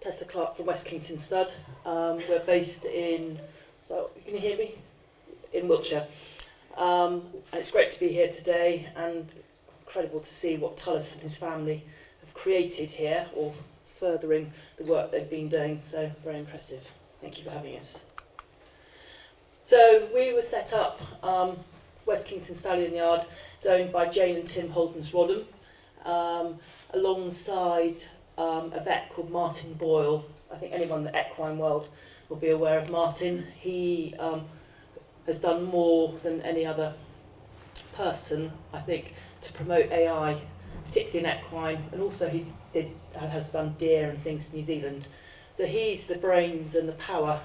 Tessa Clarke from West Kington Stud. We're based in, so can you hear me? In Wiltshire. And it's great to be here today and incredible to see what Tullis and his family have created here, or furthering the work they've been doing. So very impressive. Thank you for having us. So we were set up, West Kington Stallion Yard. It's owned by Jane and Tim Holdens-Rodham, alongside a vet called Martin Boyle. I think anyone in the equine world will be aware of Martin. He has done more than any other person, I think, to promote AI, particularly in equine, and also he has done deer and things in New Zealand. So he's the brains and the power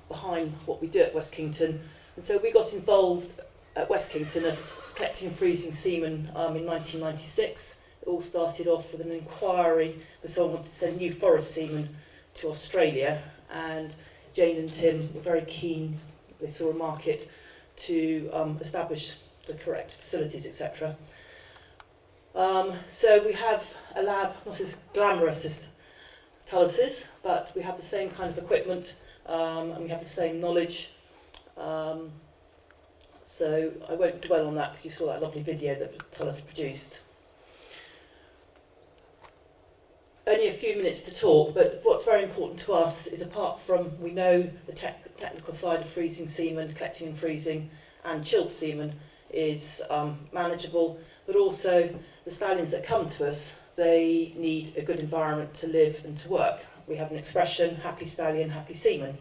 behind what we do at West Kington. And so we got involved at West Kington of collecting and freezing semen in 1996. It all started off with an inquiry that someone wanted to send new forest semen to Australia, and Jane and Tim were very keen. They saw a market to establish the correct facilities, etc. So we have a lab, not as glamorous as Tullis's, but we have the same kind of equipment and we have the same knowledge. So I won't dwell on that because you saw that lovely video that Tullis produced. Only a few minutes to talk, but what's very important to us is, apart from we know the technical side of freezing semen, collecting and freezing, and chilled semen is manageable, but also the stallions that come to us, they need a good environment to live and to work. We have an expression, happy stallion, happy semen.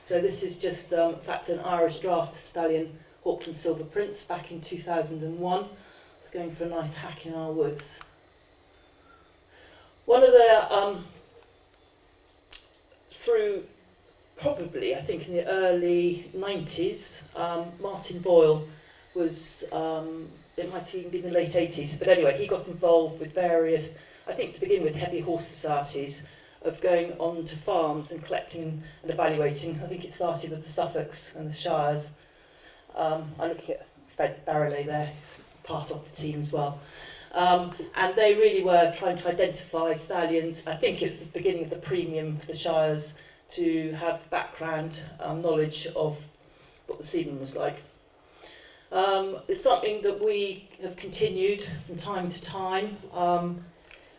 So this is just, in fact, an Irish draft stallion, Auckland Silver Prince, back in 2001. It's going for a nice hack in our woods. One of the, through probably, I think in the early 90s, Martin Boyle was, it might even be in the late 80s, but anyway, he got involved with various, I think to begin with, heavy horse societies, of going on to farms and collecting and evaluating. I think it started with the Suffolks and the Shires. I'm looking at Fred Barrelay there, he's part of the team as well. And they really were trying to identify stallions. I think it was the beginning of the premium for the Shires to have background knowledge of what the semen was like. It's something that we have continued from time to time.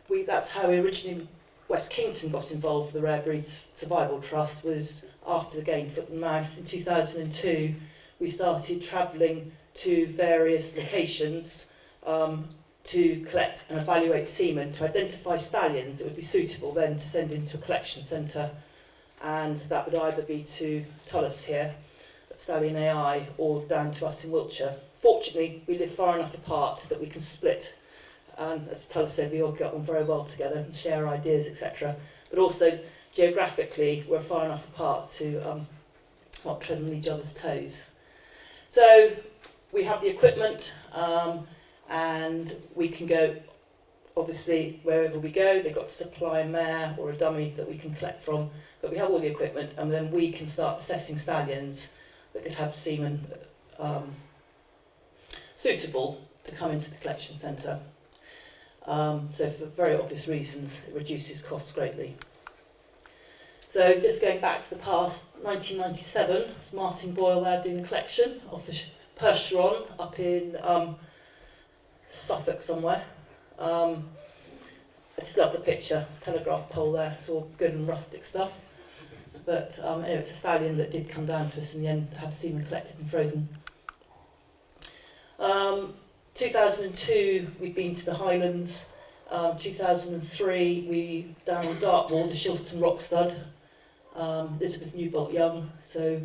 That's how we originally, West Kington got involved with the Rare Breeds Survival Trust, was after the game Foot and Mouth in 2002. We started travelling to various locations to collect and evaluate semen to identify stallions that would be suitable then to send into a collection centre, and that would either be to Tullis here at Stallion AI or down to us in Wiltshire. Fortunately, we live far enough apart that we can split, and as Tullis said, we all get on very well together and share ideas, etc. But also geographically, we're far enough apart to not tread on each other's toes. So we have the equipment, and we can go, obviously, wherever we go. They've got to supply a mare or a dummy that we can collect from, but we have all the equipment, and then we can start assessing stallions that could have semen suitable to come into the collection centre. So for very obvious reasons, it reduces costs greatly. So just going back to the past, 1997, it's Martin Boyle there doing the collection of the Percheron up in Suffolk somewhere. I just love the picture, telegraph pole there, it's all good and rustic stuff. But anyway, it's a stallion that did come down to us in the end to have semen collected and frozen. 2002, we've been to the Highlands. 2003, we down on Dartmoor, the Shilton Rock Stud, Elizabeth Newbolt Young. So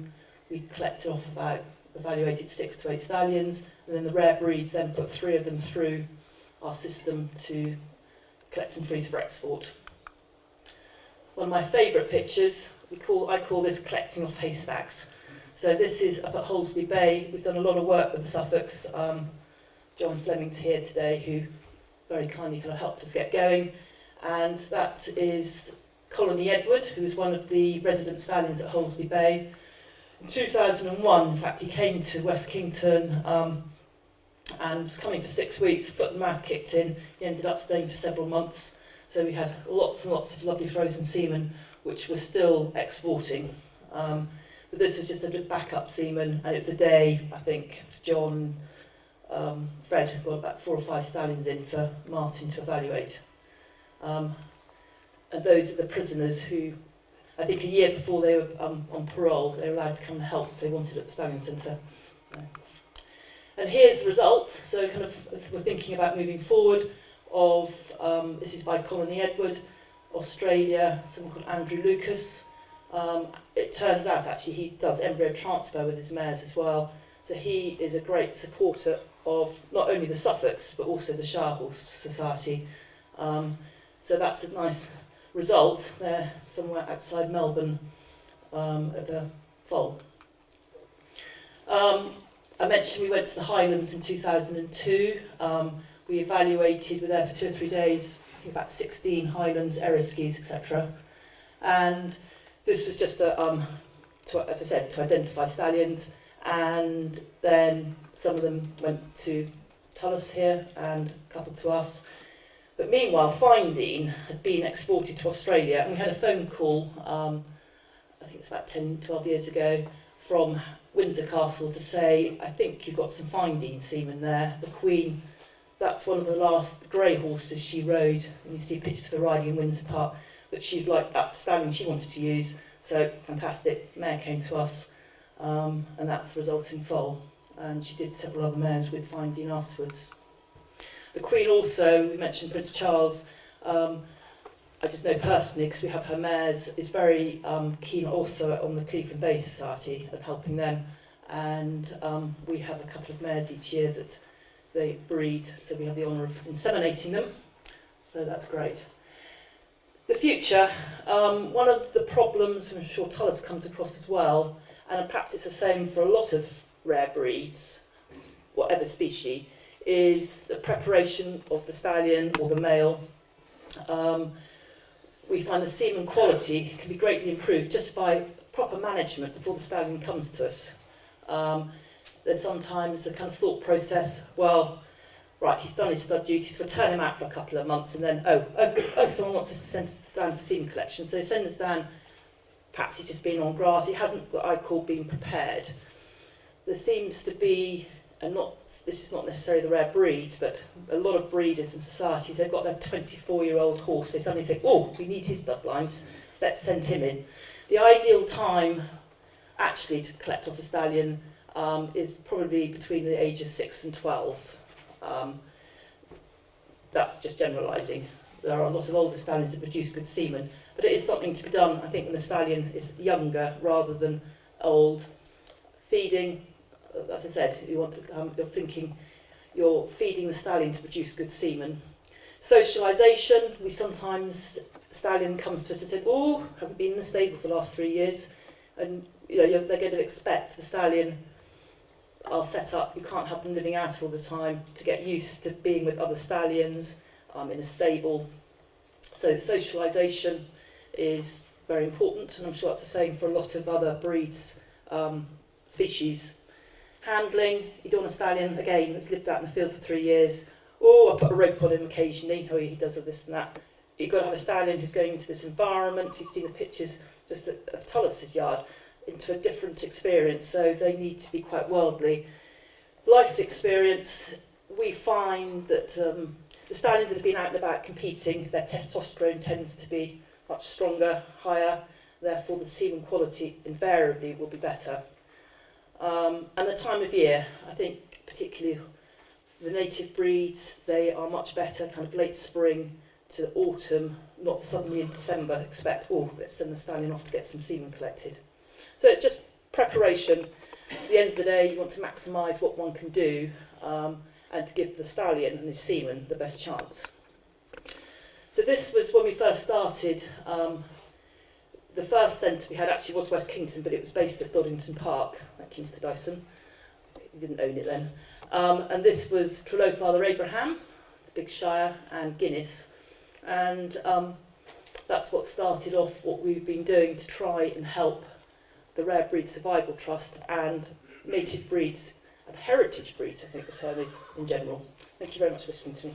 we collected off about, evaluated 6 to 8 stallions, and then the Rare Breeds then put 3 of them through our system to collect and freeze for export. One of my favourite pictures, I call this collecting off haystacks. So this is up at Hollesley Bay. We've done a lot of work with the Suffolks. John Fleming's here today, who very kindly kind of helped us get going. And that is Colony Edward, who was one of the resident stallions at Hollesley Bay. In 2001, in fact, he came to West Kington and was coming for 6 weeks. Foot and mouth kicked in. He ended up staying for several months. So we had lots and lots of lovely frozen semen, which we're still exporting. But this was just a backup semen, and it was a day, I think, John, Fred got about 4 or 5 stallions in for Martin to evaluate. And those are the prisoners who, I think a year before they were on parole, they were allowed to come and help if they wanted at the Stallion Centre. And here's the results. So kind of, if we're thinking about moving forward, of, this is by Colony Edward, Australia, someone called Andrew Lucas. It turns out actually he does embryo transfer with his mares as well. So he is a great supporter of not only the Suffolks but also the Shire Horse Society. So that's a nice result there somewhere outside Melbourne at the foal. I mentioned we went to the Highlands in 2002. We evaluated, we were there for 2 or 3 days, I think about 16 Highlands, Eriskis, etc. And this was just, as I said, to identify stallions. And then some of them went to Tullis here and a couple to us. But meanwhile, Finding had been exported to Australia, and we had a phone call, I think it's about 10, 12 years ago, from Windsor Castle to say, I think you've got some Finding semen there. The Queen, that's one of the last grey horses she rode, and you see pictures of her riding in Windsor Park, but she'd like, that's a stallion she wanted to use, so fantastic, mare came to us, and that's the resulting foal, and she did several other mares with Finding afterwards. The Queen also, we mentioned Prince Charles, I just know personally, because we have her mares, is very keen also on the Cleveland Bay Society and helping them, and we have a couple of mares each year that they breed, so we have the honour of inseminating them, so that's great. The future, one of the problems, I'm sure Tullis comes across as well, and perhaps it's the same for a lot of rare breeds, whatever species, is the preparation of the stallion or the male. We find the semen quality can be greatly improved just by proper management before the stallion comes to us. There's sometimes a kind of thought process, well, right, he's done his stud duties, we'll turn him out for a couple of months, and then, oh, someone wants us to send us down for semen collection. So they send us down, perhaps he's just been on grass, he hasn't, what I call, been prepared. There seems to be, and this is not necessarily the rare breeds, but a lot of breeders and societies, they've got their 24-year-old horse, they suddenly think, oh, we need his bloodlines, let's send him in. The ideal time, actually, to collect off a stallion is probably between the age of 6 and 12. That's just generalising. There are a lot of older stallions that produce good semen, but it is something to be done, I think, when the stallion is younger rather than old. Feeding, as I said, you're thinking you're feeding the stallion to produce good semen. Socialisation, we sometimes, the stallion comes to us and says, oh, haven't been in the stable for the last 3 years, and they're going to expect the stallion are set up, you can't have them living out all the time, to get used to being with other stallions in a stable. So socialisation is very important, and I'm sure that's the same for a lot of other breeds, species. Handling, you don't want a stallion, again, that's lived out in the field for 3 years. Oh, I put a rope on him occasionally, oh, he does all this and that. You've got to have a stallion who's going into this environment, you've seen the pictures just of Tullis's yard, into a different experience, so they need to be quite worldly. Life experience, we find that the stallions that have been out and about competing, their testosterone tends to be much stronger, higher, therefore the semen quality invariably will be better. And the time of year, I think particularly the native breeds, they are much better kind of late spring to autumn, not suddenly in December expect, oh, let's send the stallion off to get some semen collected. So it's just preparation. At the end of the day, you want to maximise what one can do and to give the stallion and his semen the best chance. So this was when we first started. The first centre we had actually was West Kington, but it was based at Boddington Park, at Kingston Dyson. He didn't own it then. And this was Trello Father Abraham, the Big Shire, and Guinness. And that's what started off what we've been doing to try and help the Rare Breed Survival Trust and native breeds and heritage breeds, I think the term is, in general. Thank you very much for listening to me.